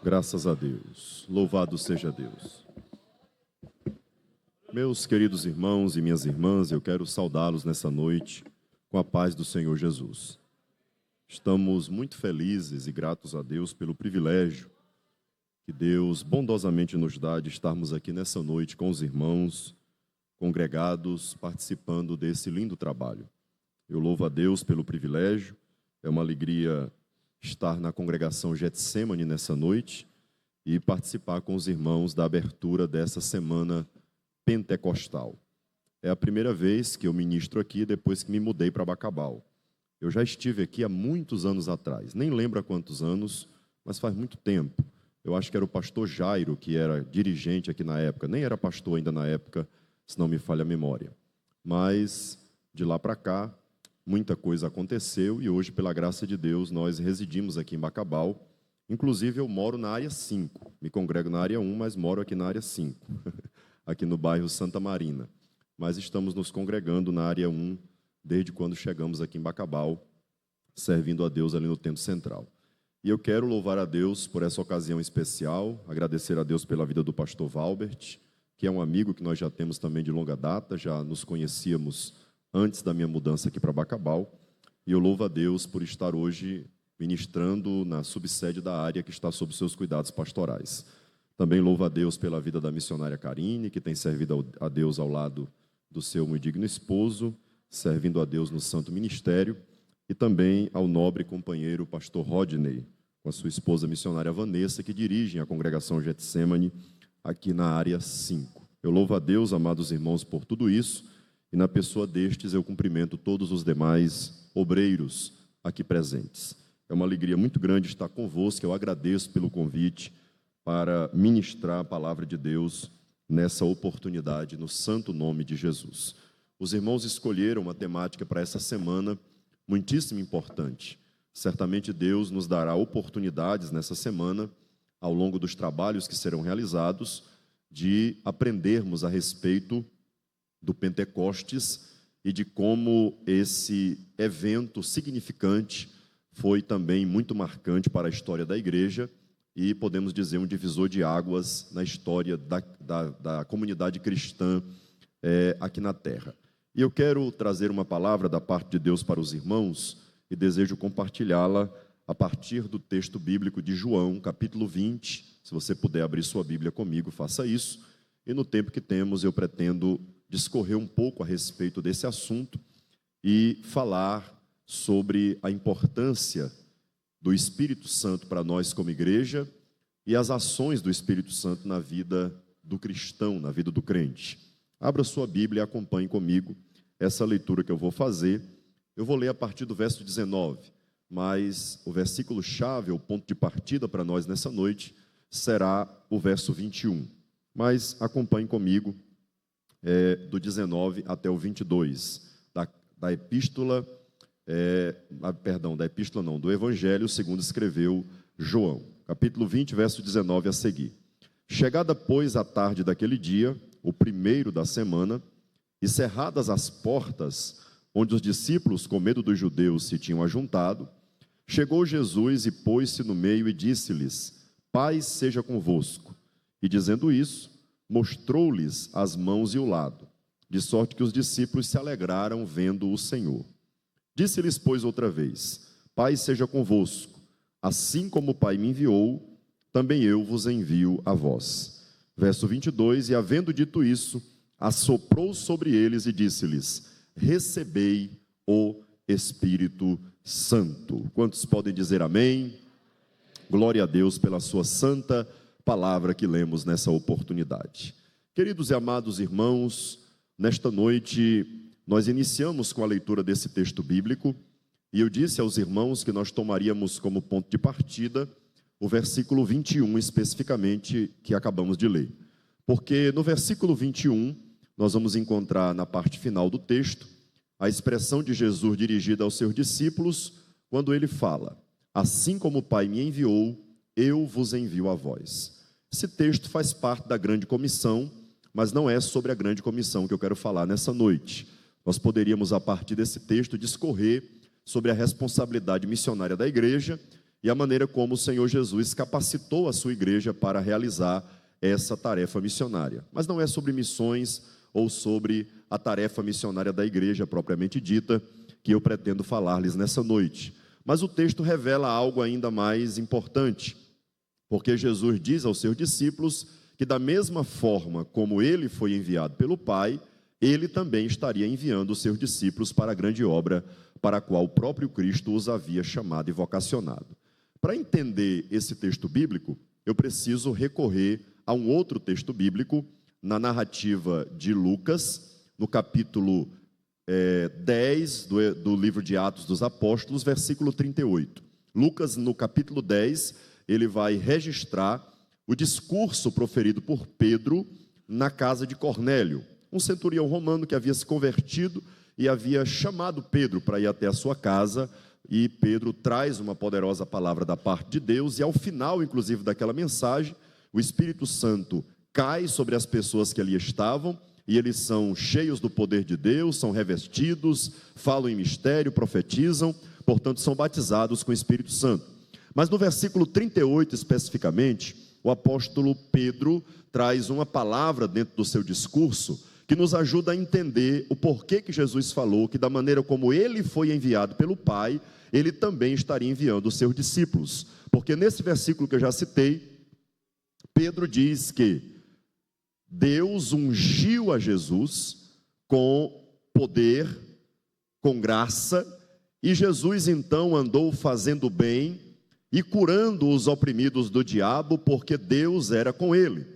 Graças a Deus. Louvado seja Deus. Meus queridos irmãos e minhas irmãs, eu quero saudá-los nessa noite com a paz do Senhor Jesus. Estamos muito felizes e gratos a Deus pelo privilégio que Deus bondosamente nos dá de estarmos aqui nessa noite com os irmãos congregados, participando desse lindo trabalho. Eu louvo a Deus pelo privilégio, é uma alegria estar na congregação Getsemane nessa noite e participar com os irmãos da abertura dessa semana pentecostal. É a primeira vez que eu ministro aqui depois que me mudei para Bacabal. Eu já estive aqui há muitos anos atrás, nem lembro há quantos anos, mas faz muito tempo. Eu acho que era o pastor Jairo, que era dirigente aqui na época, nem era pastor ainda na época, se não me falha a memória. Mas, de lá para cá, muita coisa aconteceu e hoje, pela graça de Deus, nós residimos aqui em Bacabal. Inclusive, eu moro na área 5. Me congrego na área 1, mas moro aqui na área 5, aqui no bairro Santa Marina. Mas estamos nos congregando na área 1 desde quando chegamos aqui em Bacabal, servindo a Deus ali no Templo Central. E eu quero louvar a Deus por essa ocasião especial, agradecer a Deus pela vida do pastor Valbert, que é um amigo que nós já temos também de longa data, já nos conhecíamos antes da minha mudança aqui para Bacabal, e eu louvo a Deus por estar hoje ministrando na subsede da área que está sob seus cuidados pastorais. Também louvo a Deus pela vida da missionária Karine, que tem servido a Deus ao lado do seu muito digno esposo, servindo a Deus no santo ministério, e também ao nobre companheiro pastor Rodney, com a sua esposa missionária Vanessa, que dirigem a congregação Getsemane aqui na área 5. Eu louvo a Deus, amados irmãos, por tudo isso, e na pessoa destes eu cumprimento todos os demais obreiros aqui presentes. É uma alegria muito grande estar convosco, eu agradeço pelo convite para ministrar a palavra de Deus nessa oportunidade, no santo nome de Jesus. Os irmãos escolheram uma temática para essa semana muitíssimo importante. Certamente Deus nos dará oportunidades nessa semana, ao longo dos trabalhos que serão realizados, de aprendermos a respeito do Pentecostes e de como esse evento significante foi também muito marcante para a história da igreja e, podemos dizer, um divisor de águas na história da comunidade cristã aqui na Terra. E eu quero trazer uma palavra da parte de Deus para os irmãos e desejo compartilhá-la a partir do texto bíblico de João, capítulo 20. Se você puder abrir sua Bíblia comigo, faça isso. E no tempo que temos, eu pretendo discorrer um pouco a respeito desse assunto e falar sobre a importância do Espírito Santo para nós como igreja e as ações do Espírito Santo na vida do cristão, na vida do crente. Abra sua Bíblia e acompanhe comigo essa leitura que eu vou fazer. Eu vou ler a partir do verso 19, mas o versículo-chave, o ponto de partida para nós nessa noite, será o verso 21. Mas acompanhe comigo do 19 até o 22, da epístola, do Evangelho segundo escreveu João, capítulo 20, verso 19 a seguir. Chegada, pois, a tarde daquele dia, o primeiro da semana, e cerradas as portas, onde os discípulos, com medo dos judeus, se tinham ajuntado, chegou Jesus e pôs-se no meio e disse-lhes: Paz seja convosco. E dizendo isso, mostrou-lhes as mãos e o lado, de sorte que os discípulos se alegraram vendo o Senhor. Disse-lhes, pois, outra vez: Paz seja convosco. Assim como o Pai me enviou, também eu vos envio a vós. Verso 22, e havendo dito isso, assoprou sobre eles e disse-lhes: Recebei o Espírito Santo. Quantos podem dizer amém? Glória a Deus pela sua santa palavra que lemos nessa oportunidade. Queridos e amados irmãos, nesta noite nós iniciamos com a leitura desse texto bíblico e eu disse aos irmãos que nós tomaríamos como ponto de partida o versículo 21 especificamente que acabamos de ler. Porque no versículo 21 nós vamos encontrar na parte final do texto a expressão de Jesus dirigida aos seus discípulos quando ele fala: Assim como o Pai me enviou, eu vos envio a vós. Esse texto faz parte da grande comissão, mas não é sobre a grande comissão que eu quero falar nessa noite. Nós poderíamos, a partir desse texto, discorrer sobre a responsabilidade missionária da igreja e a maneira como o Senhor Jesus capacitou a sua igreja para realizar essa tarefa missionária. Mas não é sobre missões ou sobre a tarefa missionária da igreja propriamente dita que eu pretendo falar-lhes nessa noite. Mas o texto revela algo ainda mais importante, porque Jesus diz aos seus discípulos que da mesma forma como ele foi enviado pelo Pai, ele também estaria enviando os seus discípulos para a grande obra para a qual o próprio Cristo os havia chamado e vocacionado. Para entender esse texto bíblico, eu preciso recorrer a um outro texto bíblico, na narrativa de Lucas, no capítulo 10 do livro de Atos dos Apóstolos, versículo 38. Lucas, no capítulo 10, ele vai registrar o discurso proferido por Pedro na casa de Cornélio, um centurião romano que havia se convertido e havia chamado Pedro para ir até a sua casa, e Pedro traz uma poderosa palavra da parte de Deus, e ao final, inclusive, daquela mensagem, o Espírito Santo cai sobre as pessoas que ali estavam, e eles são cheios do poder de Deus, são revestidos, falam em mistério, profetizam, portanto são batizados com o Espírito Santo. Mas no versículo 38 especificamente, o apóstolo Pedro traz uma palavra dentro do seu discurso que nos ajuda a entender o porquê que Jesus falou que da maneira como ele foi enviado pelo Pai, ele também estaria enviando os seus discípulos. Porque nesse versículo que eu já citei, Pedro diz que Deus ungiu a Jesus com poder, com graça, e Jesus então andou fazendo bem e curando os oprimidos do diabo, porque Deus era com ele.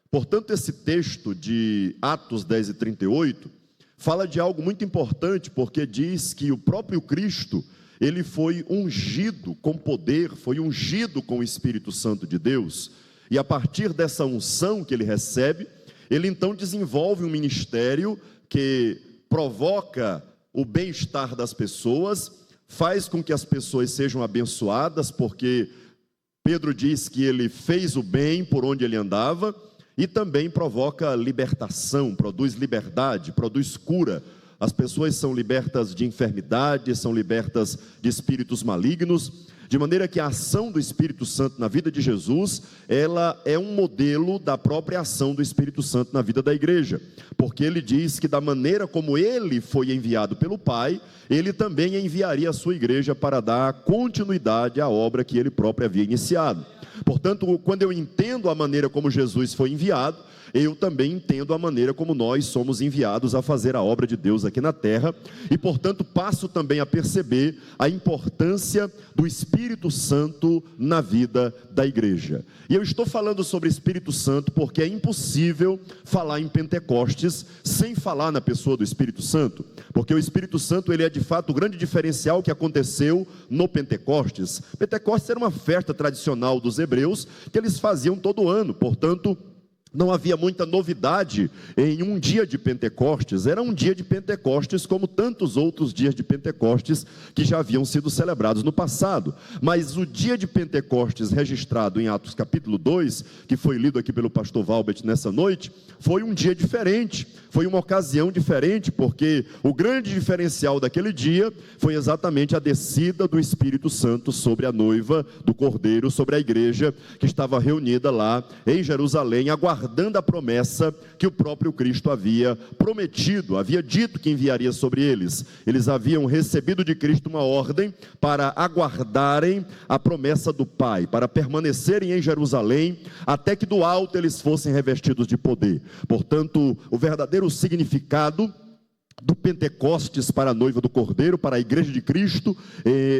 Portanto, esse texto de Atos 10 e 38 fala de algo muito importante, porque diz que o próprio Cristo, ele foi ungido com poder, foi ungido com o Espírito Santo de Deus, e a partir dessa unção que ele recebe, ele então desenvolve um ministério que provoca o bem-estar das pessoas, faz com que as pessoas sejam abençoadas, porque Pedro diz que ele fez o bem por onde ele andava, e também provoca libertação, produz liberdade, produz cura. As pessoas são libertas de enfermidades, são libertas de espíritos malignos, de maneira que a ação do Espírito Santo na vida de Jesus, ela é um modelo da própria ação do Espírito Santo na vida da igreja, porque ele diz que da maneira como ele foi enviado pelo Pai, ele também enviaria a sua igreja para dar continuidade à obra que ele próprio havia iniciado. Portanto, quando eu entendo a maneira como Jesus foi enviado, eu também entendo a maneira como nós somos enviados a fazer a obra de Deus aqui na terra, e portanto passo também a perceber a importância do Espírito Santo na vida da igreja. E eu estou falando sobre Espírito Santo porque é impossível falar em Pentecostes sem falar na pessoa do Espírito Santo, porque o Espírito Santo, ele é de fato o grande diferencial que aconteceu no Pentecostes. Pentecostes era uma festa tradicional dos hebreus que eles faziam todo ano, portanto não havia muita novidade em um dia de Pentecostes. Era um dia de Pentecostes como tantos outros dias de Pentecostes que já haviam sido celebrados no passado. Mas o dia de Pentecostes registrado em Atos capítulo 2, que foi lido aqui pelo pastor Valbert nessa noite, foi um dia diferente, foi uma ocasião diferente, porque o grande diferencial daquele dia foi exatamente a descida do Espírito Santo sobre a noiva do Cordeiro, sobre a igreja que estava reunida lá em Jerusalém, aguardando a promessa que o próprio Cristo havia prometido, havia dito que enviaria sobre eles. Eles haviam recebido de Cristo uma ordem para aguardarem a promessa do Pai, para permanecerem em Jerusalém, até que do alto eles fossem revestidos de poder. Portanto, o verdadeiro significado do Pentecostes para a noiva do Cordeiro, para a igreja de Cristo,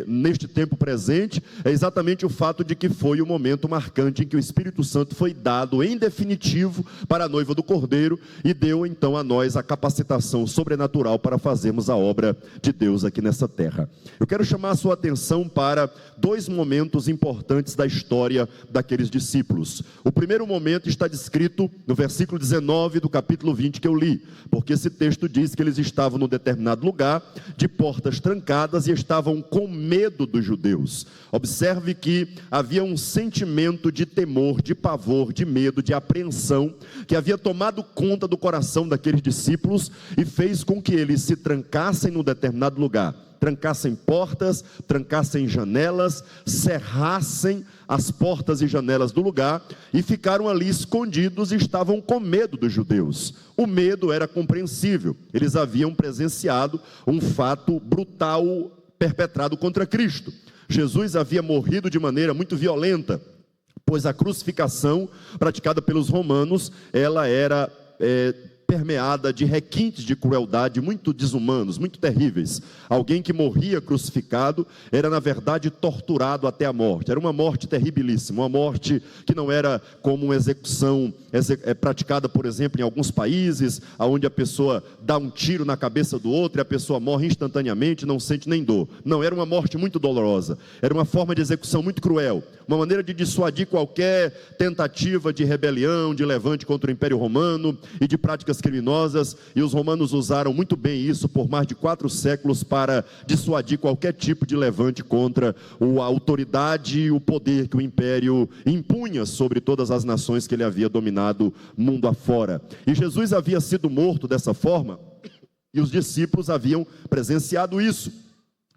neste tempo presente, é exatamente o fato de que foi o momento marcante em que o Espírito Santo foi dado em definitivo para a noiva do Cordeiro, e deu então a nós a capacitação sobrenatural para fazermos a obra de Deus aqui nessa terra. Eu quero chamar a sua atenção para dois momentos importantes da história daqueles discípulos. O primeiro momento está descrito no versículo 19 do capítulo 20 que eu li, porque esse texto diz que eles estavam num determinado lugar, de portas trancadas, e estavam com medo dos judeus. Observe que havia um sentimento de temor, de pavor, de medo, de apreensão, que havia tomado conta do coração daqueles discípulos, e fez com que eles se trancassem num determinado lugar. trancassem portas, trancassem janelas, cerrassem as portas e janelas do lugar e ficaram ali escondidos e estavam com medo dos judeus. O medo era compreensível, eles haviam presenciado um fato brutal perpetrado contra Cristo. Jesus havia morrido de maneira muito violenta, pois a crucificação praticada pelos romanos, ela era permeada de requintes de crueldade muito desumanos, muito terríveis. Alguém que morria crucificado era, na verdade, torturado até a morte. Era uma morte terribilíssima, uma morte que não era como uma execução praticada, por exemplo, em alguns países, onde a pessoa dá um tiro na cabeça do outro e a pessoa morre instantaneamente, não sente nem dor. Não, era uma morte muito dolorosa, era uma forma de execução muito cruel, uma maneira de dissuadir qualquer tentativa de rebelião, de levante contra o Império Romano e de práticas criminosas, e os romanos usaram muito bem isso por mais de 4 séculos para dissuadir qualquer tipo de levante contra a autoridade e o poder que o Império impunha sobre todas as nações que ele havia dominado mundo afora. E Jesus havia sido morto dessa forma, e os discípulos haviam presenciado isso.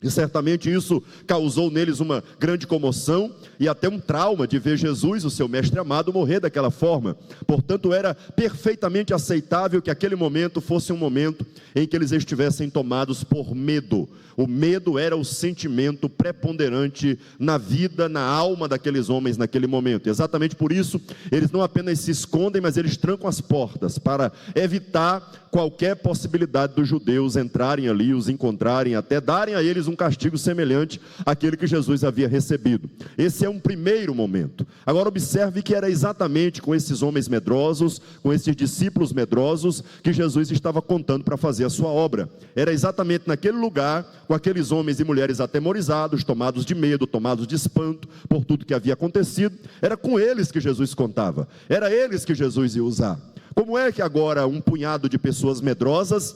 E certamente isso causou neles uma grande comoção e até um trauma de ver Jesus, o seu mestre amado, morrer daquela forma. Portanto, era perfeitamente aceitável que aquele momento fosse um momento em que eles estivessem tomados por medo. O medo era o sentimento preponderante na vida, na alma daqueles homens naquele momento. E exatamente por isso, eles não apenas se escondem, mas eles trancam as portas para evitar qualquer possibilidade dos judeus entrarem ali, os encontrarem, até darem a eles um castigo semelhante àquele que Jesus havia recebido. Esse é um primeiro momento. Agora observe que era exatamente com esses homens medrosos, com esses discípulos medrosos, que Jesus estava contando para fazer a sua obra. Era exatamente naquele lugar, com aqueles homens e mulheres atemorizados, tomados de medo, tomados de espanto por tudo que havia acontecido. Era com eles que Jesus contava, era eles que Jesus ia usar. Como é que agora um punhado de pessoas medrosas,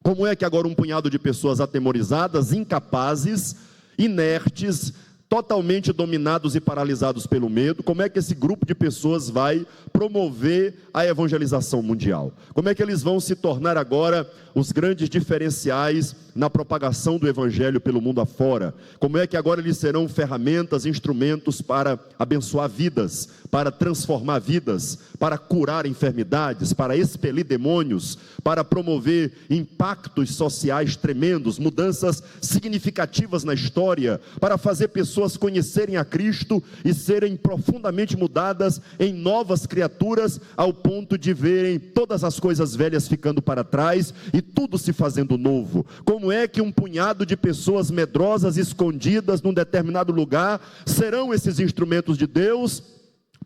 como é que agora um punhado de pessoas atemorizadas, incapazes, inertes, totalmente dominados e paralisados pelo medo, como é que esse grupo de pessoas vai promover a evangelização mundial? Como é que eles vão se tornar agora os grandes diferenciais na propagação do evangelho pelo mundo afora? Como é que agora eles serão ferramentas, instrumentos para abençoar vidas, para transformar vidas, para curar enfermidades, para expelir demônios, para promover impactos sociais tremendos, mudanças significativas na história, para fazer pessoas conhecerem a Cristo e serem profundamente mudadas em novas criaturas, ao ponto de verem todas as coisas velhas ficando para trás e tudo se fazendo novo? Como é que um punhado de pessoas medrosas, escondidas num determinado lugar, serão esses instrumentos de Deus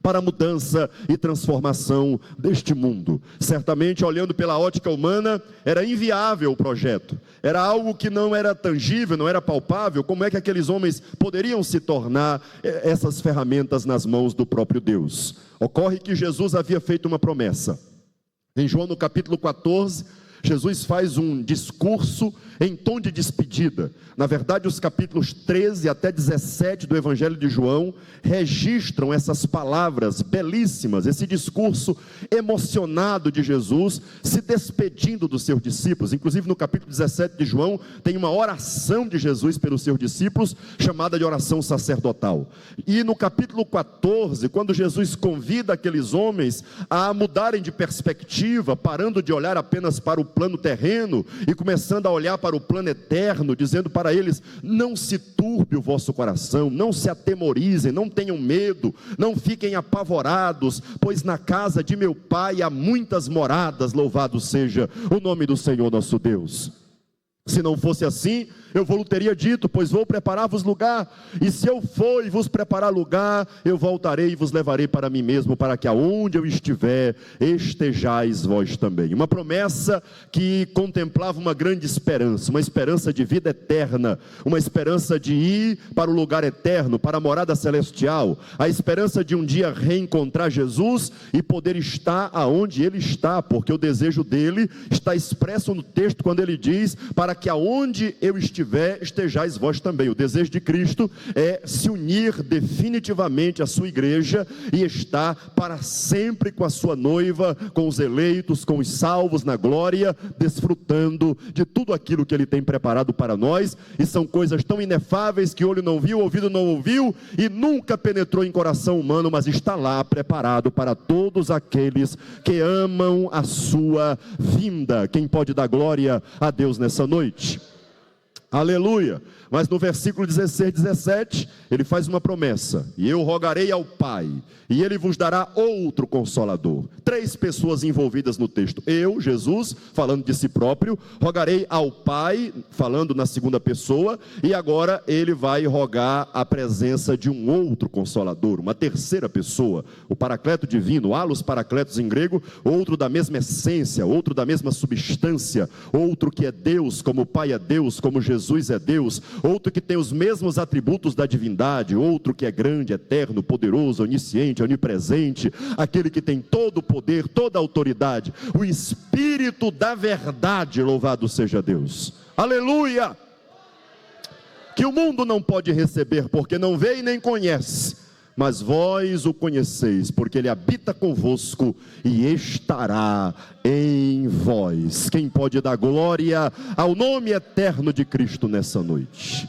para a mudança e transformação deste mundo? Certamente, olhando pela ótica humana, era inviável o projeto, era algo que não era tangível, não era palpável. Como é que aqueles homens poderiam se tornar essas ferramentas nas mãos do próprio Deus? Ocorre que Jesus havia feito uma promessa. Em João, no capítulo 14, Jesus faz um discurso em tom de despedida. Na verdade, os capítulos 13 até 17 do Evangelho de João registram essas palavras belíssimas, esse discurso emocionado de Jesus se despedindo dos seus discípulos. Inclusive no capítulo 17 de João tem uma oração de Jesus pelos seus discípulos, chamada de oração sacerdotal. E no capítulo 14, quando Jesus convida aqueles homens a mudarem de perspectiva, parando de olhar apenas para o plano terreno e começando a olhar para o plano eterno, dizendo para eles: não se turbe o vosso coração, não se atemorizem, não tenham medo, não fiquem apavorados, pois na casa de meu Pai há muitas moradas, louvado seja o nome do Senhor nosso Deus. Se não fosse assim, eu vou teria dito: pois vou preparar-vos lugar, e se eu for e vos preparar lugar, eu voltarei e vos levarei para mim mesmo, para que aonde eu estiver, estejais vós também. Uma promessa que contemplava uma grande esperança, uma esperança de vida eterna, uma esperança de ir para o lugar eterno, para a morada celestial, a esperança de um dia reencontrar Jesus e poder estar aonde Ele está, porque o desejo dele está expresso no texto, quando ele diz: para que aonde eu estiver, estejais vós também. O desejo de Cristo é se unir definitivamente à sua igreja e estar para sempre com a sua noiva, com os eleitos, com os salvos na glória, desfrutando de tudo aquilo que Ele tem preparado para nós. E são coisas tão inefáveis que olho não viu, ouvido não ouviu e nunca penetrou em coração humano, mas está lá preparado para todos aqueles que amam a sua vinda. Quem pode dar glória a Deus nessa noite? Aleluia! Mas no versículo 16, 17, ele faz uma promessa: e eu rogarei ao Pai, e Ele vos dará outro Consolador. 3 pessoas envolvidas no texto. Eu, Jesus, falando de si próprio, rogarei ao Pai, falando na segunda pessoa, e agora Ele vai rogar a presença de um outro Consolador, uma terceira pessoa, o Paracleto divino, halos Paracletos em grego, outro da mesma essência, outro da mesma substância, outro que é Deus, como o Pai é Deus, como Jesus é Deus, outro que tem os mesmos atributos da divindade, outro que é grande, eterno, poderoso, onisciente, onipresente, aquele que tem todo o poder, toda a autoridade, o Espírito da verdade, louvado seja Deus, aleluia, que o mundo não pode receber, porque não vê e nem conhece, mas vós o conheceis, porque Ele habita convosco e estará em vós. Quem pode dar glória ao nome eterno de Cristo nessa noite?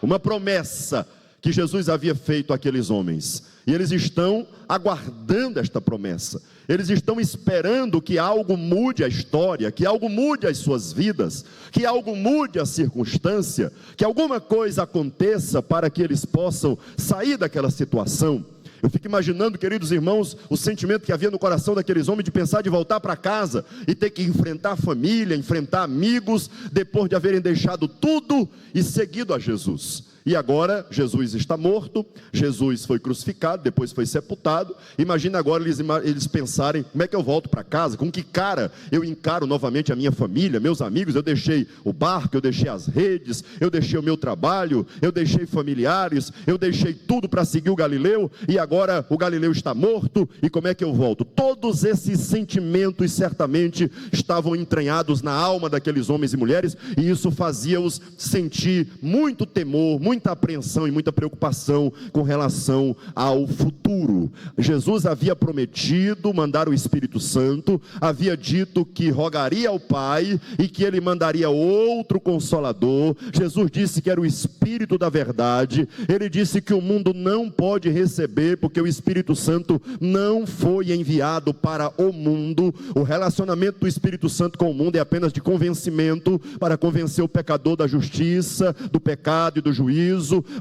Uma promessa que Jesus havia feito àqueles homens, e eles estão aguardando esta promessa, eles estão esperando que algo mude a história, que algo mude as suas vidas, que algo mude a circunstância, que alguma coisa aconteça para que eles possam sair daquela situação. Eu fico imaginando, queridos irmãos, o sentimento que havia no coração daqueles homens de pensar de voltar para casa e ter que enfrentar a família, enfrentar amigos, depois de haverem deixado tudo e seguido a Jesus. E agora Jesus está morto, Jesus foi crucificado, depois foi sepultado. Imagina agora eles pensarem: como é que eu volto para casa? Com que cara eu encaro novamente a minha família, meus amigos? Eu deixei o barco, eu deixei as redes, eu deixei o meu trabalho, eu deixei familiares, eu deixei tudo para seguir o Galileu, e agora o Galileu está morto, e como é que eu volto? Todos esses sentimentos certamente estavam entranhados na alma daqueles homens e mulheres, e isso fazia-os sentir muito temor, muita apreensão e muita preocupação com relação ao futuro. Jesus havia prometido mandar o Espírito Santo, havia dito que rogaria ao Pai e que Ele mandaria outro Consolador. Jesus disse que era o Espírito da verdade. Ele disse que o mundo não pode receber, porque o Espírito Santo não foi enviado para o mundo. O relacionamento do Espírito Santo com o mundo é apenas de convencimento, para convencer o pecador da justiça, do pecado e do juízo.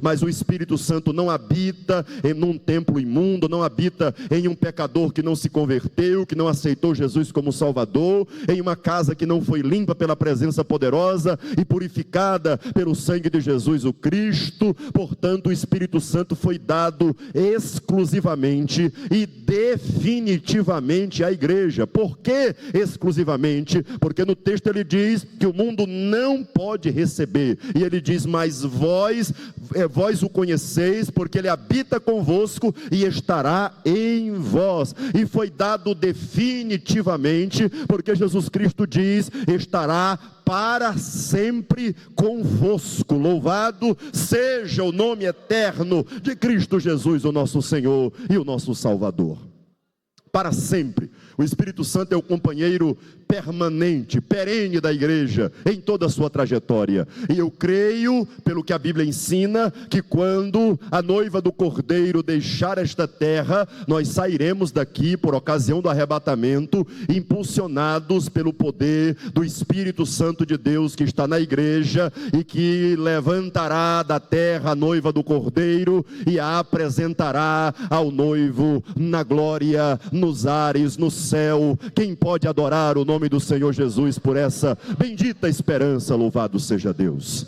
Mas o Espírito Santo não habita em um templo imundo, não habita em um pecador que não se converteu, que não aceitou Jesus como Salvador, em uma casa que não foi limpa pela presença poderosa e purificada pelo sangue de Jesus o Cristo. Portanto, o Espírito Santo foi dado exclusivamente e definitivamente à igreja. Por que exclusivamente? Porque no texto ele diz que o mundo não pode receber, e ele diz: mas vós o conheceis, porque Ele habita convosco e estará em vós. E foi dado definitivamente, porque Jesus Cristo diz: estará para sempre convosco. Louvado seja o nome eterno de Cristo Jesus, o nosso Senhor e o nosso Salvador. Para sempre. O Espírito Santo é o companheiro permanente, perene da igreja, em toda a sua trajetória. E eu creio, pelo que a Bíblia ensina, que quando a noiva do Cordeiro deixar esta terra, nós sairemos daqui por ocasião do arrebatamento, impulsionados pelo poder do Espírito Santo de Deus que está na igreja, e que levantará da terra a noiva do Cordeiro e a apresentará ao noivo na glória, nos ares, no céu. Quem pode adorar o nome do Senhor Jesus por essa bendita esperança? Louvado seja Deus.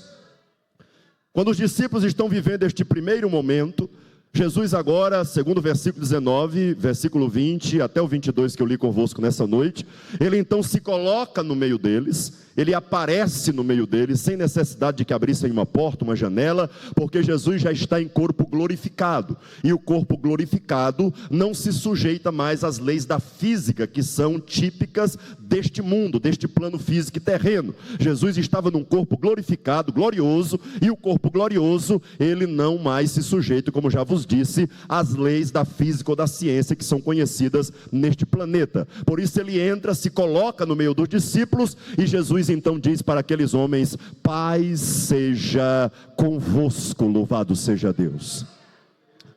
Quando os discípulos estão vivendo este primeiro momento, Jesus agora, segundo o versículo 19, versículo 20, até o 22 que eu li convosco nessa noite, ele então se coloca no meio deles, ele aparece no meio deles, sem necessidade de que abrissem uma porta, uma janela, porque Jesus já está em corpo glorificado, e o corpo glorificado não se sujeita mais às leis da física, que são típicas deste mundo, deste plano físico e terreno. Jesus estava num corpo glorificado, glorioso, e o corpo glorioso, ele não mais se sujeita, como já vos disse, às leis da física ou da ciência que são conhecidas neste planeta. Por isso ele entra, se coloca no meio dos discípulos, e Jesus então diz para aqueles homens: paz seja convosco, louvado seja Deus.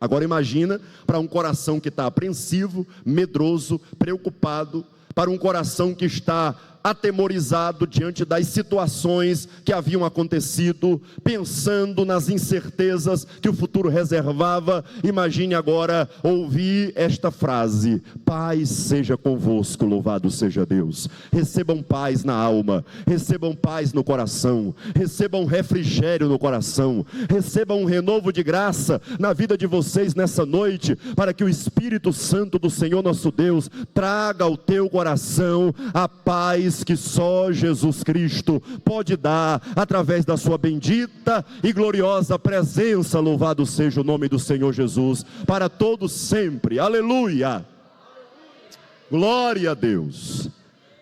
Agora imagina para um coração que está apreensivo, medroso, preocupado, para um coração que está atemorizado diante das situações que haviam acontecido, pensando nas incertezas que o futuro reservava. Imagine agora ouvir esta frase: paz seja convosco, louvado seja Deus. Recebam paz na alma, recebam paz no coração, recebam refrigério no coração, recebam um renovo de graça na vida de vocês nessa noite, para que o Espírito Santo do Senhor nosso Deus traga ao teu coração a paz que só Jesus Cristo pode dar, através da sua bendita e gloriosa presença. Louvado seja o nome do Senhor Jesus, para todos sempre. Aleluia! Glória a Deus!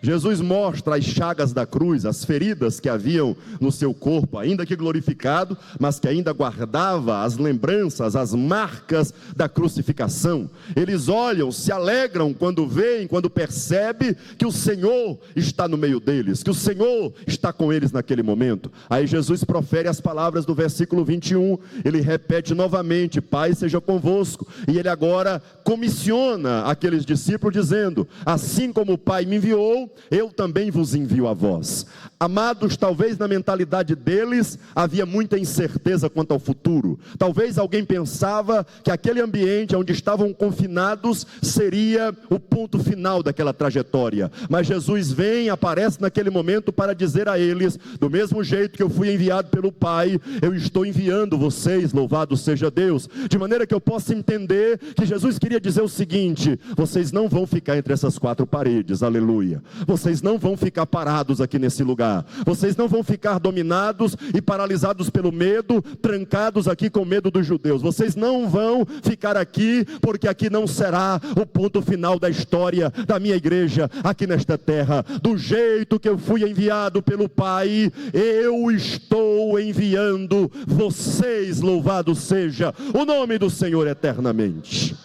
Jesus mostra as chagas da cruz, as feridas que haviam no seu corpo, ainda que glorificado, mas que ainda guardava as lembranças, as marcas da crucificação. Eles olham, se alegram quando veem, quando percebem que o Senhor está no meio deles, que o Senhor está com eles naquele momento. Aí Jesus profere as palavras do versículo 21, ele repete novamente: paz seja convosco, e ele agora comissiona aqueles discípulos dizendo: assim como o Pai me enviou, eu também vos envio a vós. Amados, talvez na mentalidade deles havia muita incerteza quanto ao futuro. Talvez alguém pensava que aquele ambiente onde estavam confinados seria o ponto final daquela trajetória. Mas Jesus vem, aparece naquele momento para dizer a eles: do mesmo jeito que eu fui enviado pelo Pai, eu estou enviando vocês, louvado seja Deus. De maneira que eu possa entender que Jesus queria dizer o seguinte: vocês não vão ficar entre essas quatro paredes, aleluia. Vocês não vão ficar parados aqui nesse lugar. Vocês não vão ficar dominados e paralisados pelo medo, trancados aqui com medo dos judeus. Vocês não vão ficar aqui, porque aqui não será o ponto final da história da minha igreja aqui nesta terra. Do jeito que eu fui enviado pelo Pai, eu estou enviando vocês, louvado seja o nome do Senhor eternamente.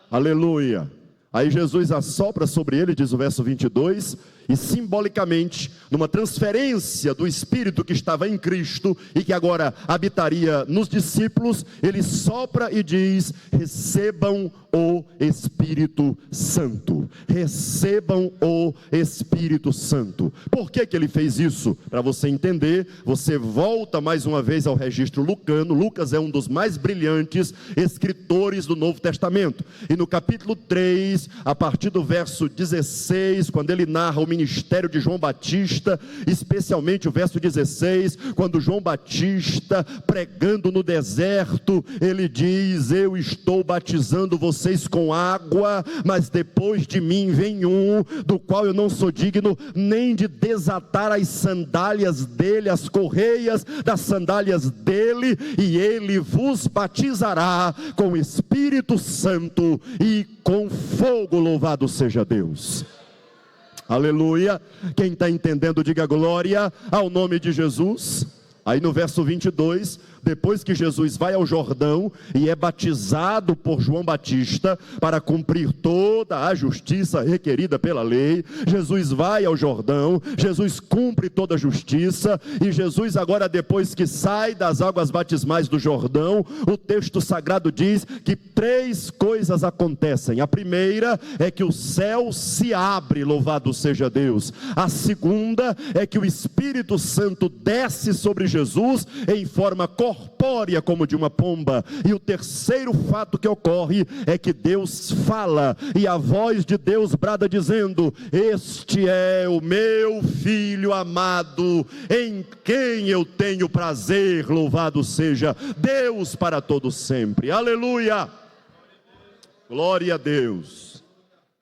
Aleluia. Aí Jesus assopra sobre ele, diz o verso 22, e simbolicamente, numa transferência do Espírito que estava em Cristo e que agora habitaria nos discípulos, ele sopra e diz: recebam o Espírito Santo. Recebam o Espírito Santo. Por que ele fez isso? Para você entender, você volta mais uma vez ao registro lucano. Lucas é um dos mais brilhantes escritores do Novo Testamento, e no capítulo 3, a partir do verso 16, quando ele narra o ministério de João Batista, especialmente o verso 16, quando João Batista, pregando no deserto, ele diz: eu estou batizando vocês com água, mas depois de mim vem um, do qual eu não sou digno nem de desatar as sandálias dele, as correias das sandálias dele, e ele vos batizará com o Espírito Santo e com fogo, louvado seja Deus. Aleluia. Quem está entendendo, diga glória ao nome de Jesus. Aí no verso 22, depois que Jesus vai ao Jordão e é batizado por João Batista para cumprir toda a justiça requerida pela lei, Jesus vai ao Jordão, Jesus cumpre toda a justiça, e Jesus agora, depois que sai das águas batismais do Jordão, o texto sagrado diz que três coisas acontecem. A primeira é que o céu se abre, louvado seja Deus. A segunda é que o Espírito Santo desce sobre Jesus em forma corpórea, corpórea como de uma pomba. E o terceiro fato que ocorre é que Deus fala, e a voz de Deus brada dizendo: este é o meu Filho amado, em quem eu tenho prazer. Louvado seja Deus para todo sempre. Aleluia! Glória a Deus.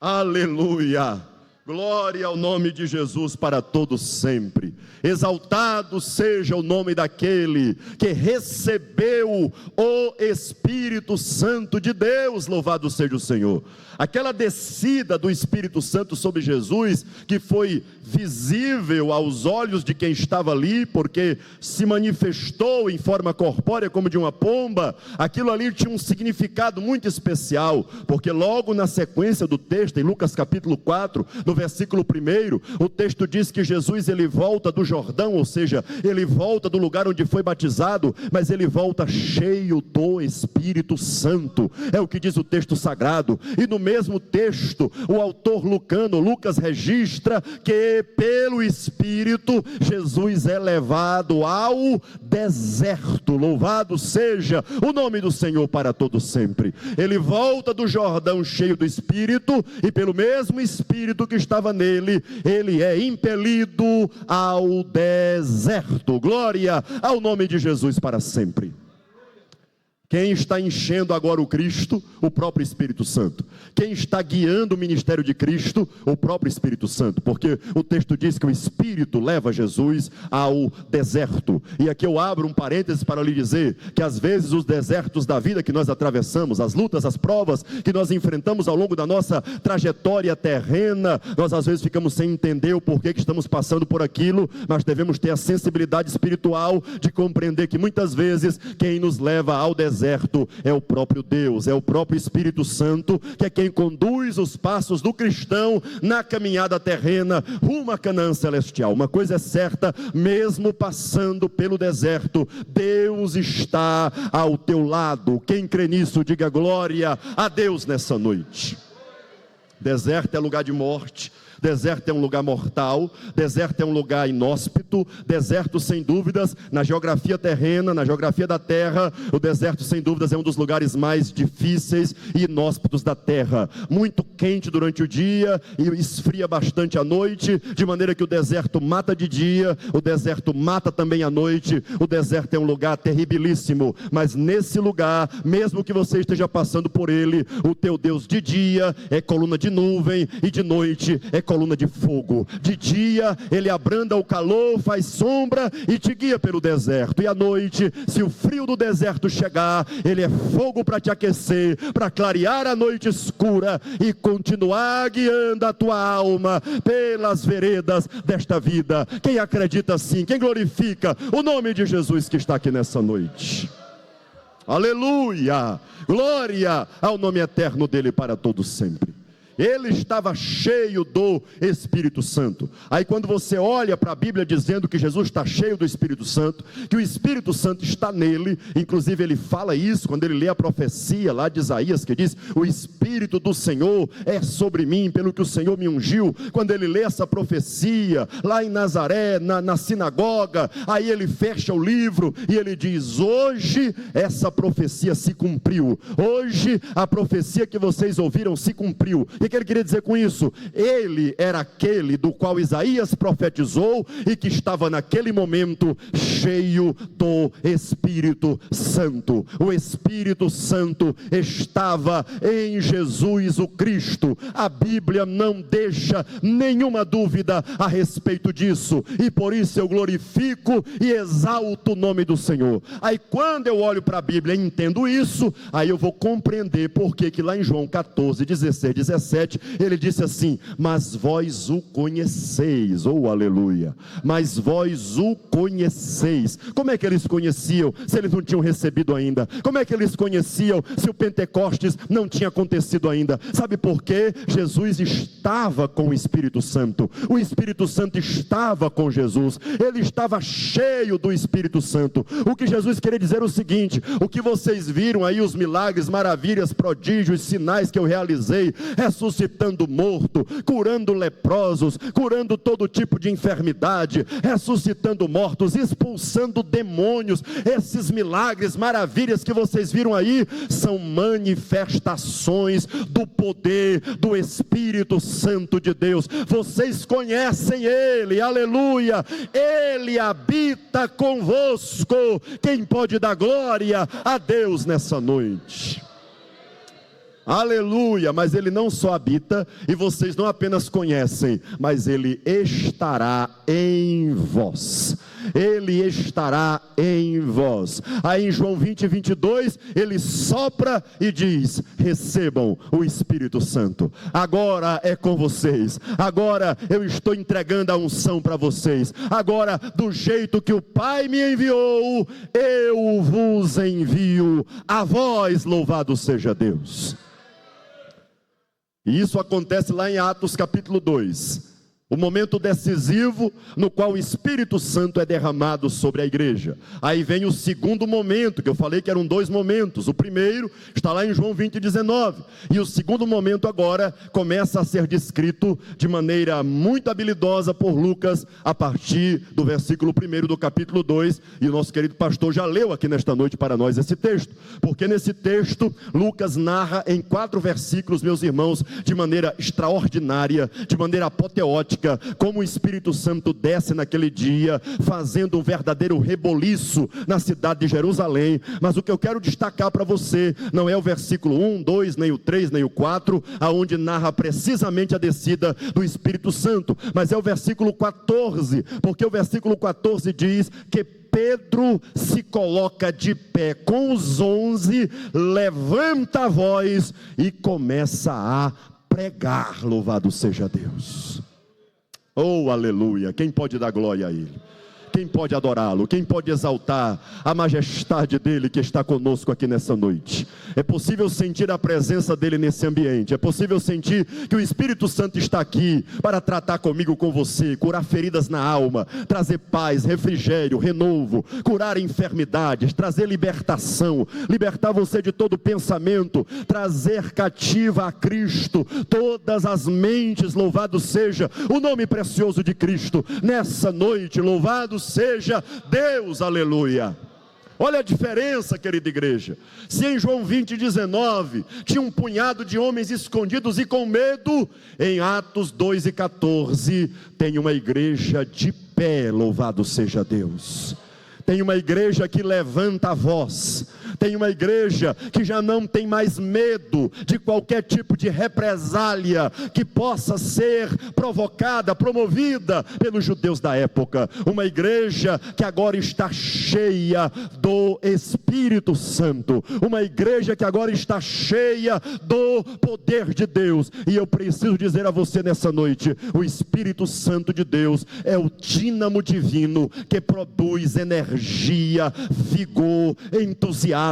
Aleluia! Glória ao nome de Jesus para todo sempre. Exaltado seja o nome daquele que recebeu o Espírito Santo de Deus. Louvado seja o Senhor. Aquela descida do Espírito Santo sobre Jesus, que foi visível aos olhos de quem estava ali, porque se manifestou em forma corpórea como de uma pomba, aquilo ali tinha um significado muito especial, porque logo na sequência do texto, em Lucas capítulo 4, no versículo 1, o texto diz que Jesus ele volta do Jordão, ou seja, ele volta do lugar onde foi batizado, mas ele volta cheio do Espírito Santo, é o que diz o texto sagrado. E no mesmo texto, o autor lucano, Lucas, registra que pelo Espírito, Jesus é levado ao deserto. Louvado seja o nome do Senhor para todo sempre. Ele volta do Jordão cheio do Espírito, e pelo mesmo Espírito que estava nele, ele é impelido ao deserto. Glória ao nome de Jesus para sempre. Quem está enchendo agora o Cristo? O próprio Espírito Santo. Quem está guiando o ministério de Cristo? O próprio Espírito Santo, porque o texto diz que o Espírito leva Jesus ao deserto. E aqui eu abro um parênteses para lhe dizer que às vezes os desertos da vida que nós atravessamos, as lutas, as provas que nós enfrentamos ao longo da nossa trajetória terrena, nós às vezes ficamos sem entender o porquê que estamos passando por aquilo, mas devemos ter a sensibilidade espiritual de compreender que muitas vezes quem nos leva ao deserto é o próprio Deus, é o próprio Espírito Santo, que é quem conduz os passos do cristão na caminhada terrena rumo à Canaã celestial. Uma coisa é certa, mesmo passando pelo deserto, Deus está ao teu lado. Quem crê nisso, diga glória a Deus nessa noite. Deserto é lugar de morte. Deserto é um lugar mortal, deserto é um lugar inóspito, deserto sem dúvidas, na geografia terrena, na geografia da terra, o deserto sem dúvidas é um dos lugares mais difíceis e inóspitos da terra, muito quente durante o dia e esfria bastante à noite, de maneira que o deserto mata de dia, o deserto mata também à noite. O deserto é um lugar terribilíssimo, mas nesse lugar, mesmo que você esteja passando por ele, o teu Deus de dia é coluna de nuvem e de noite é coluna de fogo. De dia ele abranda o calor, faz sombra e te guia pelo deserto, e à noite, se o frio do deserto chegar, ele é fogo para te aquecer, para clarear a noite escura e continuar guiando a tua alma pelas veredas desta vida. Quem acredita assim? Quem glorifica o nome de Jesus que está aqui nessa noite? Aleluia! Glória ao nome eterno dele para todos sempre. Ele estava cheio do Espírito Santo. Aí quando você olha para a Bíblia dizendo que Jesus está cheio do Espírito Santo, que o Espírito Santo está nele, inclusive ele fala isso quando ele lê a profecia lá de Isaías, que diz: o Espírito do Senhor é sobre mim, pelo que o Senhor me ungiu. Quando ele lê essa profecia lá em Nazaré, na sinagoga, aí ele fecha o livro e ele diz: hoje essa profecia se cumpriu, hoje a profecia que vocês ouviram se cumpriu. O que ele queria dizer com isso? Ele era aquele do qual Isaías profetizou e que estava naquele momento cheio do Espírito Santo. O Espírito Santo estava em Jesus o Cristo. A Bíblia não deixa nenhuma dúvida a respeito disso, e por isso eu glorifico e exalto o nome do Senhor. Aí quando eu olho para a Bíblia e entendo isso, aí eu vou compreender por que lá em João 14, 16, 17 ele disse assim: mas vós o conheceis. Oh, aleluia! Mas vós o conheceis. Como é que eles conheciam se eles não tinham recebido ainda? Como é que eles conheciam se o Pentecostes não tinha acontecido ainda? Sabe por quê? Jesus estava com o Espírito Santo. O Espírito Santo estava com Jesus. Ele estava cheio do Espírito Santo. O que Jesus queria dizer é o seguinte: o que vocês viram aí, os milagres, maravilhas, prodígios, sinais que eu realizei, ressuscitando morto, curando leprosos, curando todo tipo de enfermidade, ressuscitando mortos, expulsando demônios. Esses milagres, maravilhas que vocês viram aí, são manifestações do poder do Espírito Santo de Deus. Vocês conhecem Ele, aleluia, Ele habita convosco. Quem pode dar glória a Deus nessa noite? Aleluia. Mas Ele não só habita, e vocês não apenas conhecem, mas Ele estará em vós. Ele estará em vós. Aí em João 20, 22, Ele sopra e diz: recebam o Espírito Santo. Agora é com vocês. Agora eu estou entregando a unção para vocês. Agora, do jeito que o Pai me enviou, eu vos envio a vós. Louvado seja Deus. E isso acontece lá em Atos capítulo 2. O momento decisivo no qual o Espírito Santo é derramado sobre a igreja. Aí vem o segundo momento, que eu falei que eram 2 momentos. O primeiro está lá em João 20, 19. E o segundo momento agora começa a ser descrito de maneira muito habilidosa por Lucas, a partir do versículo 1 do capítulo 2. E o nosso querido pastor já leu aqui nesta noite para nós esse texto. Porque nesse texto, Lucas narra em 4 versículos, meus irmãos, de maneira extraordinária, de maneira apoteótica, como o Espírito Santo desce naquele dia, fazendo um verdadeiro reboliço na cidade de Jerusalém. Mas o que eu quero destacar para você, não é o versículo 1, 2, nem o 3, nem o 4, aonde narra precisamente a descida do Espírito Santo, mas é o versículo 14, porque o versículo 14 diz que Pedro se coloca de pé com os 11, levanta a voz e começa a pregar. Louvado seja Deus. Oh, aleluia. Quem pode dar glória a Ele? Quem pode adorá-lo? Quem pode exaltar a majestade dEle que está conosco aqui nessa noite? É possível sentir a presença dEle nesse ambiente. É possível sentir que o Espírito Santo está aqui para tratar comigo, com você, curar feridas na alma, trazer paz, refrigério, renovo, curar enfermidades, trazer libertação, libertar você de todo pensamento, trazer cativa a Cristo todas as mentes. Louvado seja o nome precioso de Cristo nessa noite. Louvado seja Deus, aleluia. Olha a diferença, querida igreja. Se em João 20, 19 tinha um punhado de homens escondidos e com medo, em Atos 2 e 14 tem uma igreja de pé. Louvado seja Deus. Tem uma igreja que levanta a voz. Tem uma igreja que já não tem mais medo de qualquer tipo de represália que possa ser provocada, promovida pelos judeus da época. Uma igreja que agora está cheia do Espírito Santo. Uma igreja que agora está cheia do poder de Deus. E eu preciso dizer a você nessa noite, o Espírito Santo de Deus é o dínamo divino que produz energia, vigor, entusiasmo,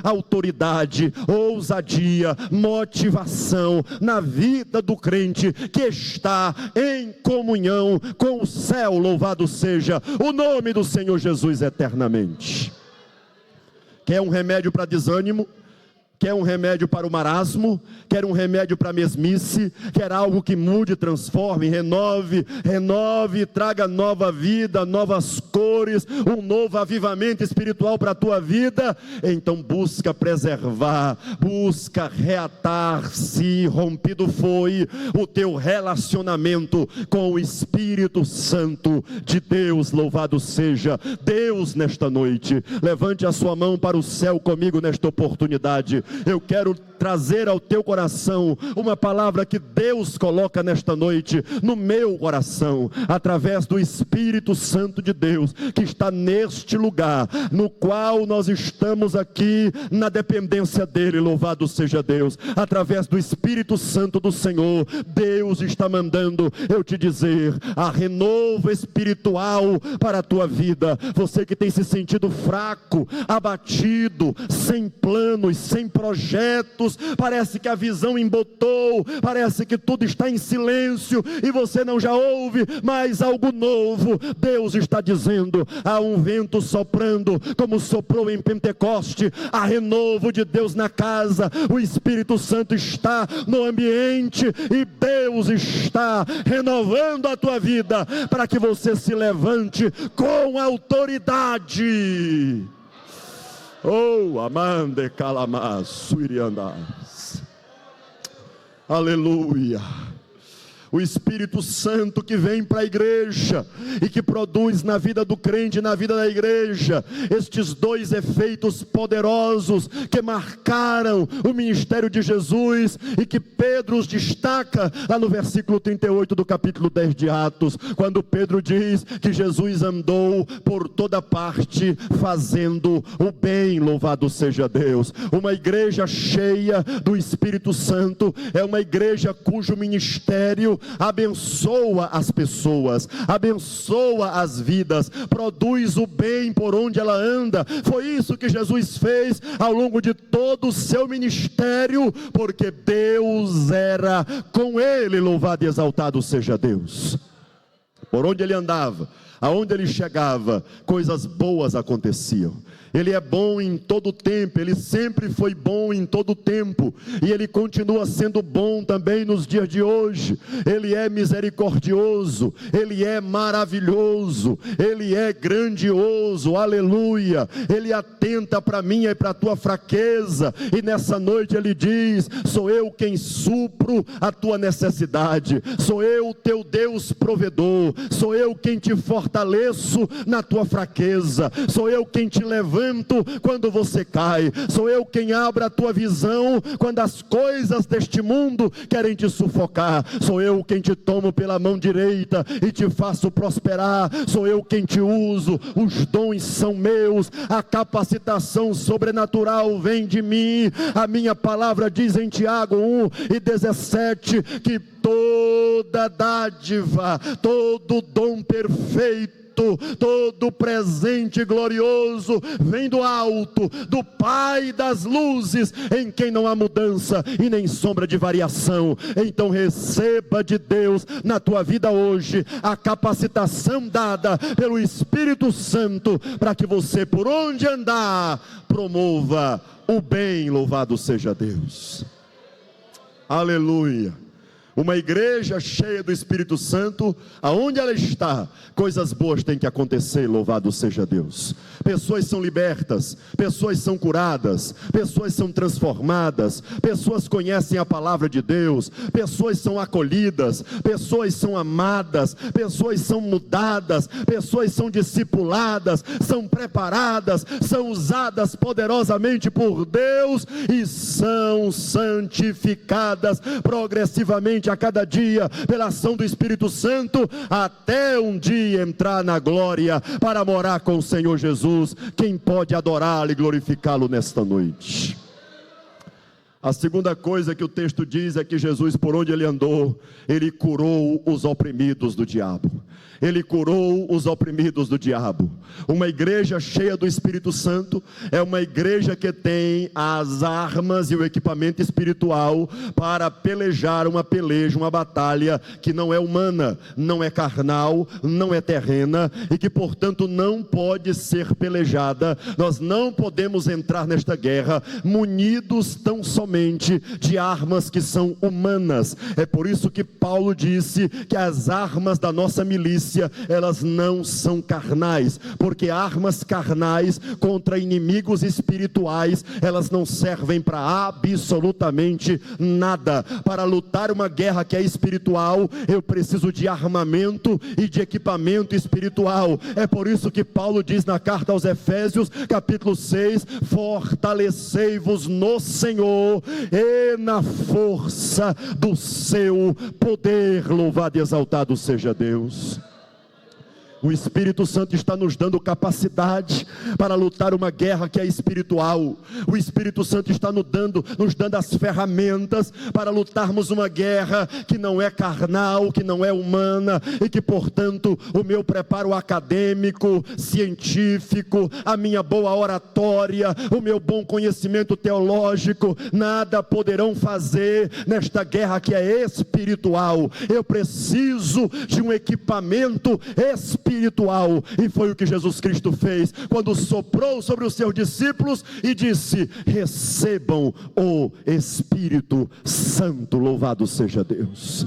autoridade, ousadia, motivação na vida do crente que está em comunhão com o céu. Louvado seja o nome do Senhor Jesus eternamente. Quer um remédio para desânimo? Quer um remédio para o marasmo? Quer um remédio para a mesmice? Quer algo que mude, transforme, renove, traga nova vida, novas cores, um novo avivamento espiritual para a tua vida? Então busca preservar, busca reatar, se rompido foi o teu relacionamento com o Espírito Santo de Deus. Louvado seja Deus nesta noite. Levante a sua mão para o céu comigo nesta oportunidade. Eu quero trazer ao teu coração uma palavra que Deus coloca nesta noite no meu coração, através do Espírito Santo de Deus, que está neste lugar, no qual nós estamos aqui na dependência dEle. Louvado seja Deus. Através do Espírito Santo do Senhor, Deus está mandando eu te dizer a renovo espiritual para a tua vida. Você que tem se sentido fraco, abatido, sem planos, sem projetos, parece que a visão embotou, parece que tudo está em silêncio e você não já ouve mais algo novo. Deus está dizendo: há um vento soprando, como soprou em Pentecoste, há renovo de Deus na casa, o Espírito Santo está no ambiente e Deus está renovando a tua vida para que você se levante com autoridade. Oh, amande calamas, suiriandas. Aleluia. O Espírito Santo que vem para a igreja e que produz na vida do crente e na vida da igreja estes dois efeitos poderosos que marcaram o ministério de Jesus e que Pedro os destaca lá no versículo 38 do capítulo 10 de Atos, quando Pedro diz que Jesus andou por toda parte fazendo o bem. Louvado seja Deus. Uma igreja cheia do Espírito Santo é uma igreja cujo ministério abençoa as pessoas, abençoa as vidas, produz o bem por onde ela anda. Foi isso que Jesus fez ao longo de todo o seu ministério, porque Deus era com ele. Louvado e exaltado seja Deus. Por onde ele andava, aonde ele chegava, coisas boas aconteciam. Ele é bom em todo tempo, ele sempre foi bom em todo tempo, e ele continua sendo bom também nos dias de hoje. Ele é misericordioso, ele é maravilhoso, ele é grandioso, aleluia. Ele atenta para a minha e para a tua fraqueza, e nessa noite ele diz: sou eu quem supro a tua necessidade, sou eu teu Deus provedor, sou eu quem te fortaleço na tua fraqueza, sou eu quem te levanto quando você cai, sou eu quem abre a tua visão quando as coisas deste mundo querem te sufocar, sou eu quem te tomo pela mão direita e te faço prosperar, sou eu quem te uso, os dons são meus, a capacitação sobrenatural vem de mim. A minha palavra diz em Tiago 1:17 que toda dádiva, todo dom perfeito, todo presente glorioso vem do alto, do Pai das luzes, em quem não há mudança e nem sombra de variação. Então receba de Deus na tua vida hoje a capacitação dada pelo Espírito Santo, para que você, por onde andar, promova o bem. Louvado seja Deus. Aleluia. Uma igreja cheia do Espírito Santo, aonde ela está, coisas boas têm que acontecer. Louvado seja Deus. Pessoas são libertas, pessoas são curadas, pessoas são transformadas, pessoas conhecem a palavra de Deus, pessoas são acolhidas, pessoas são amadas, pessoas são mudadas, pessoas são discipuladas, são preparadas, são usadas poderosamente por Deus e são santificadas progressivamente a cada dia pela ação do Espírito Santo, até um dia entrar na glória para morar com o Senhor Jesus. Quem pode adorá-lo e glorificá-lo nesta noite? A segunda coisa que o texto diz é que Jesus, por onde ele andou, ele curou os oprimidos do diabo. Ele curou os oprimidos do diabo. Uma igreja cheia do Espírito Santo é uma igreja que tem as armas e o equipamento espiritual para pelejar uma peleja, uma batalha que não é humana, não é carnal, não é terrena e que portanto não pode ser pelejada. Nós não podemos entrar nesta guerra munidos tão somente de armas que são humanas. É por isso que Paulo disse que as armas da nossa milícia, elas não são carnais, porque armas carnais contra inimigos espirituais, elas não servem para absolutamente nada. Para lutar uma guerra que é espiritual, eu preciso de armamento e de equipamento espiritual. É por isso que Paulo diz na carta aos Efésios, capítulo 6, fortalecei-vos no Senhor e na força do seu poder. Louvado e exaltado seja Deus. O Espírito Santo está nos dando capacidade para lutar uma guerra que é espiritual. O Espírito Santo está nos dando as ferramentas para lutarmos uma guerra que não é carnal, que não é humana, e que, portanto, o meu preparo acadêmico, científico, a minha boa oratória, o meu bom conhecimento teológico, nada poderão fazer nesta guerra que é espiritual. Eu preciso de um equipamento espiritual, e foi o que Jesus Cristo fez, quando soprou sobre os seus discípulos e disse: recebam o Espírito Santo, louvado seja Deus.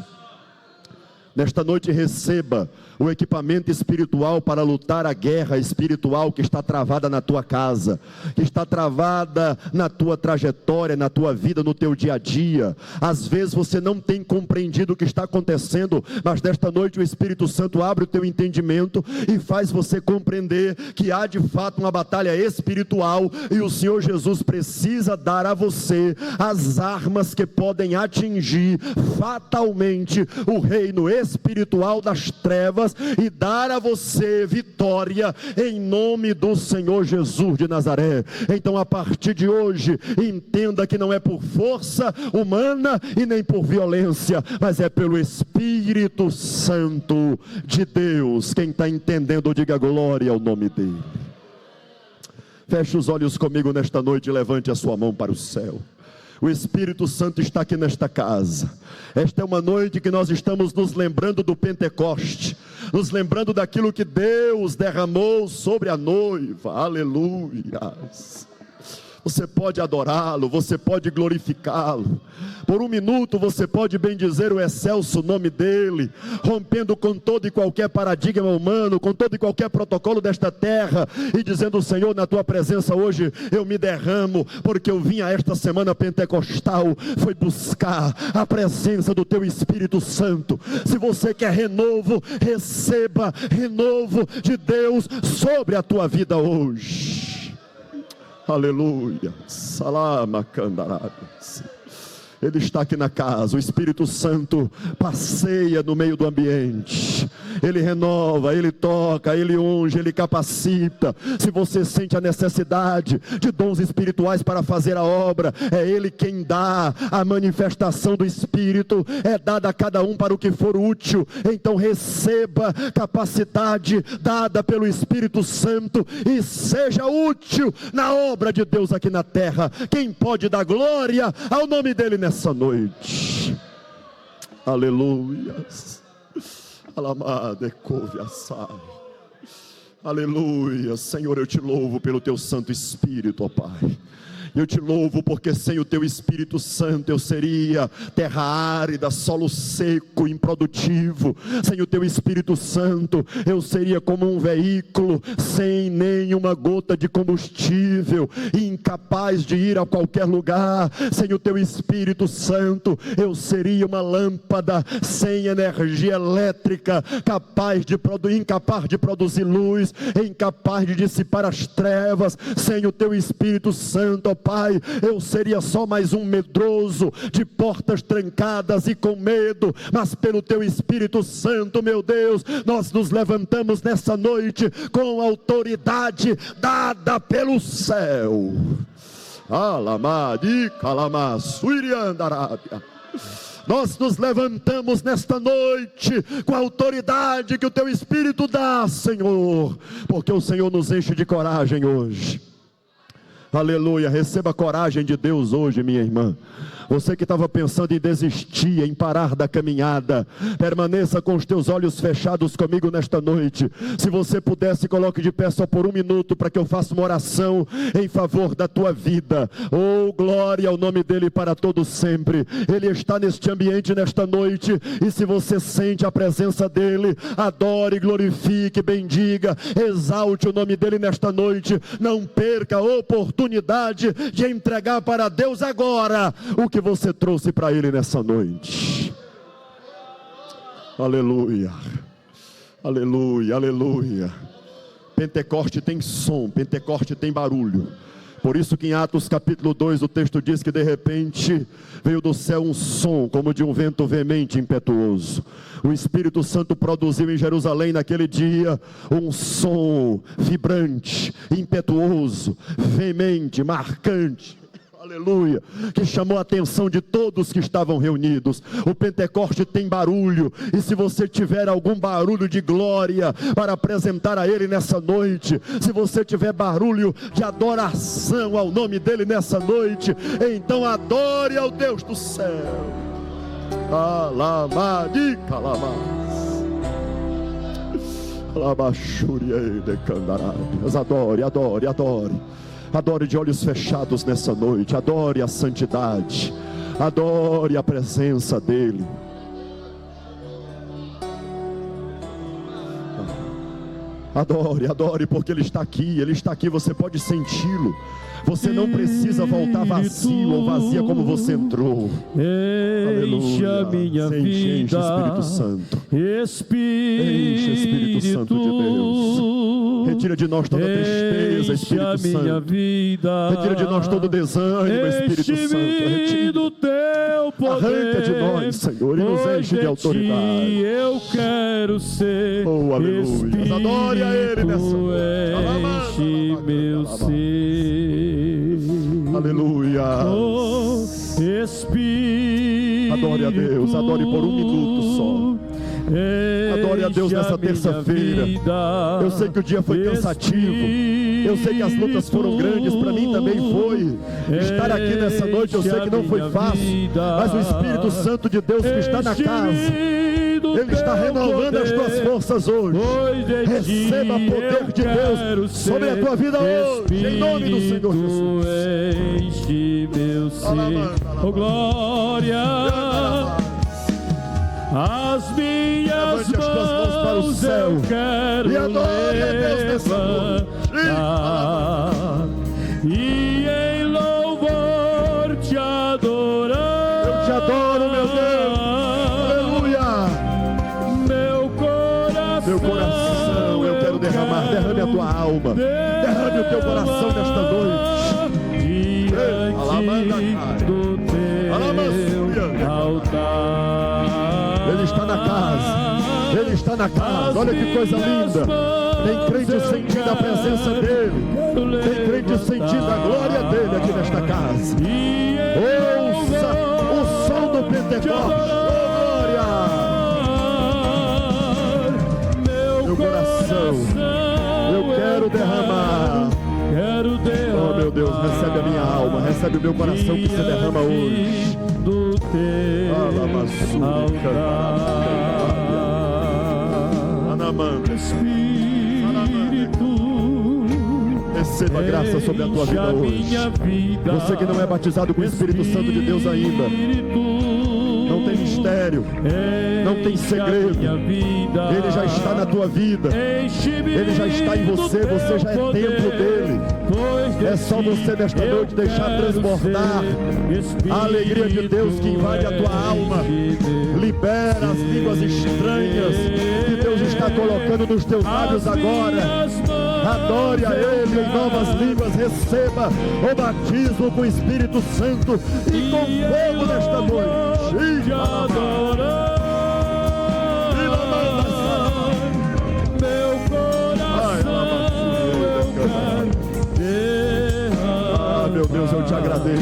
Nesta noite receba o equipamento espiritual para lutar a guerra espiritual que está travada na tua casa, que está travada na tua trajetória, na tua vida, no teu dia a dia. Às vezes você não tem compreendido o que está acontecendo, mas nesta noite o Espírito Santo abre o teu entendimento e faz você compreender que há de fato uma batalha espiritual, e o Senhor Jesus precisa dar a você as armas que podem atingir fatalmente o reino espiritual das trevas e dar a você vitória em nome do Senhor Jesus de Nazaré. Então, a partir de hoje, entenda que não é por força humana e nem por violência, mas é pelo Espírito Santo de Deus. Quem está entendendo, diga glória ao nome dele. Feche os olhos comigo nesta noite e levante a sua mão para o céu. O Espírito Santo está aqui nesta casa. Esta é uma noite que nós estamos nos lembrando do Pentecoste, nos lembrando daquilo que Deus derramou sobre a noiva. Aleluia. Você pode adorá-lo, você pode glorificá-lo. Por um minuto você pode bendizer o excelso nome dele, rompendo com todo e qualquer paradigma humano, com todo e qualquer protocolo desta terra, e dizendo: Senhor, na tua presença hoje eu me derramo, porque eu vim a esta semana pentecostal, foi buscar a presença do teu Espírito Santo. Se você quer renovo, receba renovo de Deus sobre a tua vida hoje. Aleluia. Salama candarabes. Ele está aqui na casa. O Espírito Santo passeia no meio do ambiente. Ele renova, ele toca, ele unge, ele capacita. Se você sente a necessidade de dons espirituais para fazer a obra, é ele quem dá. A manifestação do Espírito é dada a cada um para o que for útil. Então receba capacidade dada pelo Espírito Santo e seja útil na obra de Deus aqui na terra. Quem pode dar glória ao nome dele nessa noite? Aleluia. Aleluia. Senhor, eu te louvo pelo teu Santo Espírito, ó Pai. Eu te louvo porque sem o teu Espírito Santo eu seria terra árida, solo seco, improdutivo. Sem o teu Espírito Santo eu seria como um veículo sem nenhuma gota de combustível, incapaz de ir a qualquer lugar. Sem o teu Espírito Santo eu seria uma lâmpada sem energia elétrica, incapaz de produzir luz, incapaz de dissipar as trevas. Sem o teu Espírito Santo, ó Pai, eu seria só mais um medroso, de portas trancadas e com medo. Mas pelo teu Espírito Santo, meu Deus, nós nos levantamos nessa noite com autoridade dada pelo céu. Nós nos levantamos nesta noite com a autoridade que o teu Espírito dá, Senhor, porque o Senhor nos enche de coragem hoje. Aleluia. Receba a coragem de Deus hoje, minha irmã. Você que estava pensando em desistir, em parar da caminhada, permaneça com os teus olhos fechados comigo nesta noite. Se você pudesse, coloque de pé só por um minuto para que eu faça uma oração em favor da tua vida. Oh, glória ao nome dele para todo sempre. Ele está neste ambiente nesta noite, e se você sente a presença dele, adore, glorifique, bendiga, exalte o nome dele nesta noite. Não perca a oportunidade de entregar para Deus agora o que você trouxe para ele nessa noite. Aleluia, aleluia, aleluia. Pentecoste tem som, Pentecoste tem barulho, Por isso que em Atos capítulo 2 o texto diz que de repente veio do céu um som como de um vento veemente e impetuoso. O Espírito Santo produziu em Jerusalém naquele dia um som vibrante, impetuoso, veemente, marcante. Aleluia, que chamou a atenção de todos que estavam reunidos. O Pentecoste tem barulho, e se você tiver algum barulho de glória para apresentar a Ele nessa noite, se você tiver barulho de adoração ao nome dEle nessa noite, então adore ao Deus do céu. Adore, adore, adore. Adore de olhos fechados nessa noite. Adore a santidade. Adore a presença dEle. Adore, adore, porque Ele está aqui. Ele está aqui, você pode senti-lo. Você não precisa voltar vazio ou vazia como você entrou. Aleluia. Enche, Espírito Santo. Enche, Espírito Santo de Deus. Retira de nós toda tristeza, Espírito Santo. Retira de nós todo desânimo, Espírito Santo. Retira. Arranca de nós, Senhor, e nos enche de autoridade. Eu quero ser. Oh, aleluia. Adore a Ele nessa noite. Enche meu ser. Aleluia. Oh, Espírito. Adore a Deus, adore por um minuto só. Adore a Deus nessa terça-feira. Eu sei que o dia foi cansativo. Eu sei que as lutas foram grandes. Para mim também foi. Estar aqui nessa noite eu sei que não foi fácil. Mas o Espírito Santo de Deus que está na casa, Ele está renovando as tuas forças hoje. Receba o poder de Deus sobre a tua vida hoje, em nome do Senhor Jesus. Enche meu ser, oh glória. As minhas Levante as tuas mãos para o céu eu quero e adore a Deus nessa levantar, e em louvor te adorar. Eu te adoro, meu Deus. Aleluia. Meu coração, eu quero derramar. Derrame a tua alma. Derrame o teu coração nesta noite. Diante do teu altar. Ele está na casa. Ele está na casa. Olha que coisa linda. Tem crente sentindo a presença dEle. Tem crente sentindo a glória dEle aqui nesta casa. Ouça o som do Pentecoste. Glória. Meu coração, eu quero derramar. Oh meu Deus, recebe a minha alma. Recebe o meu coração que se derrama hoje. Do teu altar. Espírito, receba graça sobre a tua vida hoje. Você que não é batizado com o Espírito Santo de Deus ainda, não tem mistério, não tem segredo. Ele já está na tua vida. Ele já está em você. Você já é templo dele. É só você nesta noite deixar transbordar a alegria de Deus que invade a tua alma. Libera as línguas estranhas que Deus está colocando nos teus lábios agora. Adore a Ele em novas línguas. Receba o batismo com o Espírito Santo e com fogo nesta noite. Meu coração, meu Deus, eu te agradeço.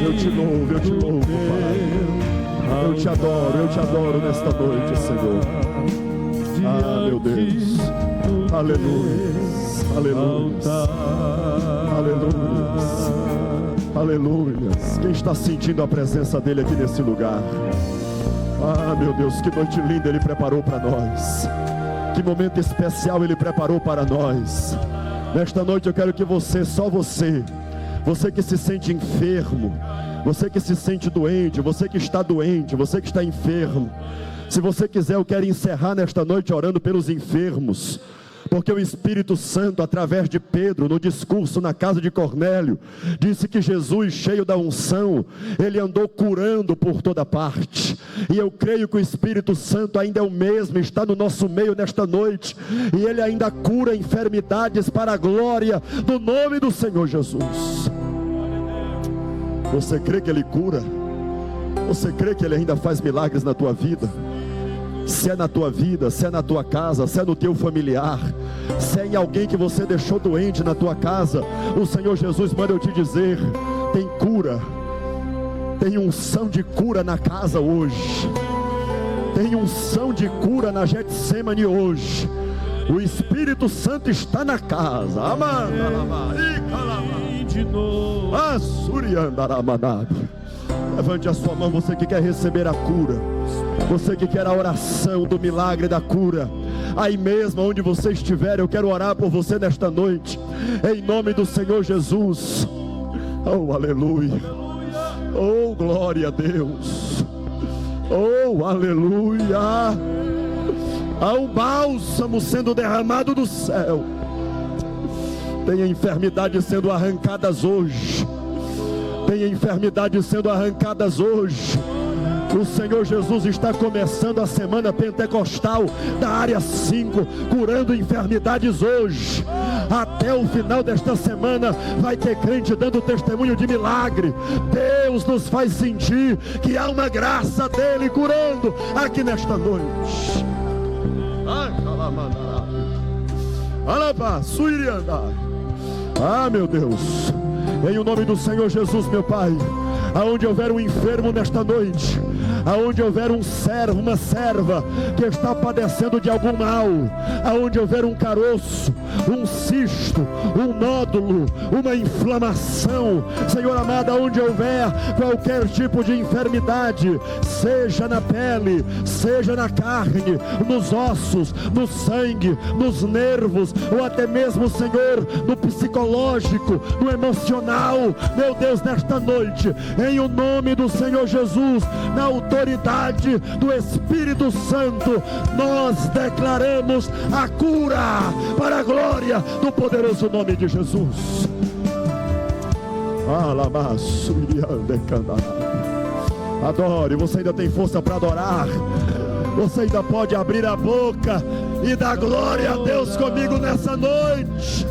Eu te louvo, Pai. Eu te adoro nesta noite, Senhor. Ah, meu Deus. Aleluia. Aleluia. Aleluia. Aleluia. Quem está sentindo a presença dele aqui nesse lugar? Ah, meu Deus, que noite linda ele preparou para nós. Que momento especial ele preparou para nós. Nesta noite eu quero que você, só você que se sente enfermo, você que se sente doente, você que está doente, você que está enfermo, se você quiser, eu quero encerrar nesta noite orando pelos enfermos, Porque o Espírito Santo, através de Pedro, no discurso na casa de Cornélio, disse que Jesus, cheio da unção, ele andou curando por toda parte. E eu creio que o Espírito Santo ainda é o mesmo, está no nosso meio nesta noite, e ele ainda cura enfermidades para a glória do nome do Senhor Jesus. Você crê que ele cura? Você crê que ele ainda faz milagres na tua vida? Se é na tua vida, se é na tua casa, se é no teu familiar, se é em alguém que você deixou doente na tua casa, o Senhor Jesus manda eu te dizer: tem cura, tem unção de cura na casa hoje, tem unção de cura na Getsemane hoje. O Espírito Santo está na casa. Levante a sua mão, você que quer receber a cura, você que quer a oração do milagre da cura. Aí mesmo onde você estiver, eu quero orar por você nesta noite, em nome do Senhor Jesus. Oh, aleluia. Oh, glória a Deus. Oh, aleluia. Há um bálsamo sendo derramado do céu. Tem enfermidades sendo arrancadas hoje. Tem enfermidades sendo arrancadas hoje. O Senhor Jesus está começando a semana pentecostal da área 5, curando enfermidades hoje. Até o final desta semana vai ter crente dando testemunho de milagre. Deus nos faz sentir que há uma graça dele curando aqui nesta noite. Ah, meu Deus, em o nome do Senhor Jesus, meu Pai, aonde houver um enfermo nesta noite, aonde houver um servo, uma serva que está padecendo de algum mal, aonde houver um caroço, um cisto, um nódulo, uma inflamação, Senhor amado, aonde houver qualquer tipo de enfermidade, seja na pele, seja na carne, nos ossos, no sangue, nos nervos, ou até mesmo, Senhor, no psicológico, no emocional, meu Deus, nesta noite, em o nome do Senhor Jesus, na autoridade do Espírito Santo, nós declaramos a cura para a glória do poderoso nome de Jesus. Adore, você ainda tem força para adorar, você ainda pode abrir a boca e dar glória a Deus comigo nessa noite.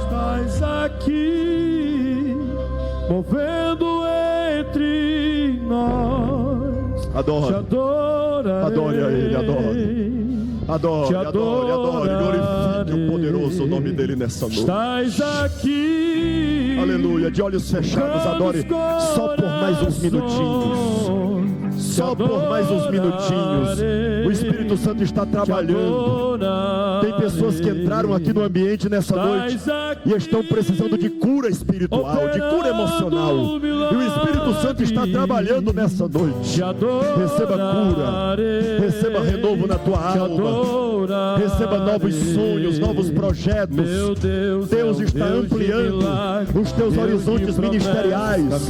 Estás aqui, movendo entre nós. Adore, adore a Ele, adore, glorifique o poderoso nome dele nessa noite. Estás aqui, aleluia, de olhos fechados, adore só por mais uns minutinhos, só por mais uns minutinhos. O Espírito Santo está trabalhando. Tem pessoas que entraram aqui no ambiente nessa noite e estão precisando de cura espiritual, de cura emocional, e o Espírito Santo está trabalhando nessa noite. Receba cura, receba renovo na tua alma, receba novos sonhos, novos projetos. Deus está ampliando os teus horizontes ministeriais.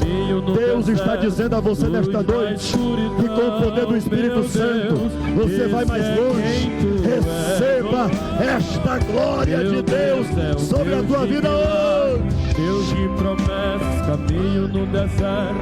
Deus está dizendo a você nesta noite que com o poder do Espírito Santo você vai mais longe. Receba esta glória de Deus sobre a tua vida hoje. Deus de promessas, caminho no deserto.